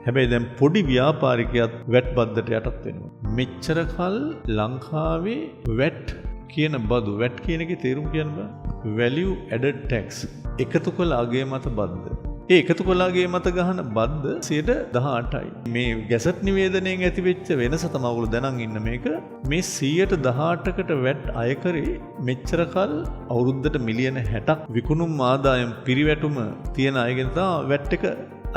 හැබැයි දැන් පොඩි ව්‍යාපාරිකයාත් වැට් බද්දට යටත් වෙනවා. මෙච්චර කල් ලංකාවේ වැට් කියන බදු වැට් කියන එකේ තේරුම කියන්න බෑ. value added tax එකතු කළ අගය මත බද්ද. ඒ එකතු කළ අගය මත ගහන බද්ද 18%යි. මේ ගැසට් නිවේදනයෙන් ඇති වෙච්ච වෙනස තමයි ඔයගොල්ලෝ දැනන් ඉන්න මේක. මේ 18%කට වැට් අය කරේ මෙච්චර කල් අවුරුද්දට මිලියන 60ක් විකුණුම් ආදායම් පිරිවැටුම තියෙන අයගෙන් තමයි වැට් එක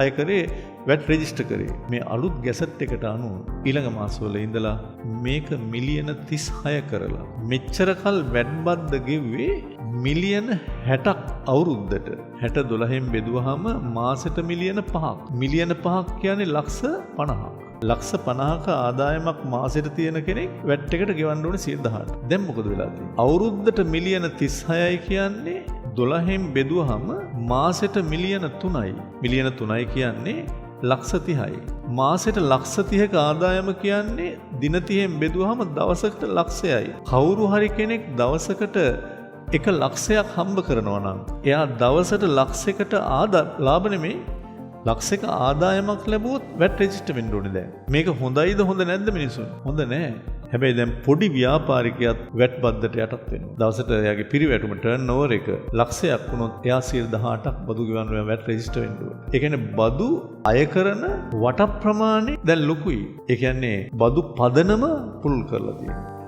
අය කරේ වැට් රෙජිස්ටර් කරේ. මේ අලුත් ගැසට් එකට අනුව ඊළඟ මාසවල ඉඳලා මේක මිලියන 36 කරලා මෙච්චර කල් වැට් බද්ද ගෙව්වේ මිලියන 60ක් අවුරුද්දට 60 12න් බෙදුවාම මාසෙට මිලියන 5ක්. මිලියන 5ක් කියන්නේ ලක්ෂ 50ක්. ලක්ෂ 50ක ආදායමක් මාසෙට තියෙන කෙනෙක් වැට් එකට ගෙවන්න ඕනේ 118. දැන් මොකද වෙලා තියෙන්නේ? අවුරුද්දට මිලියන 36යි කියන්නේ 12න් බෙදුවාම මාසෙට මිලියන 3යි. මිලියන 3යි කියන්නේ ලක්ෂ 30යි. මාසෙට ලක්ෂ 30ක ආදායම කියන්නේ දින 30න් බෙදුවාම දවසකට ලක්ෂයයි. කවුරු හරි කෙනෙක් දවසකට එක ලක්ෂයක් හම්බ කරනවා නම් එයා දවසට ලක්ෂයකට ලාභ නෙමෙයි ලක්ෂයක ආදායමක් ලැබුවොත් වැට් රෙජිස්ටර් වෙන්න ඕනේ දැන්. මේක හොඳයිද හොඳ නැද්ද මිනිස්සුන්? හොඳ නෑ. හැබැයි දැන් පොඩි ව්‍යාපාරිකයාත් වැට් බද්දට යටත් වෙනවා. දවසට එයාගේ පිරිවැටුම ටර්න් ඕවර් එක ලක්ෂයක් වුණොත් එයා 18%ක් බදු ගෙවන්න වැට් රෙජිස්ටර් වෙන්න ඕනේ. ඒ කියන්නේ බදු අය කරන වට ප්‍රමාණය දැන් ලොකුයි. ඒ කියන්නේ බදු පදනම පුළුල් කරලා තියෙනවා.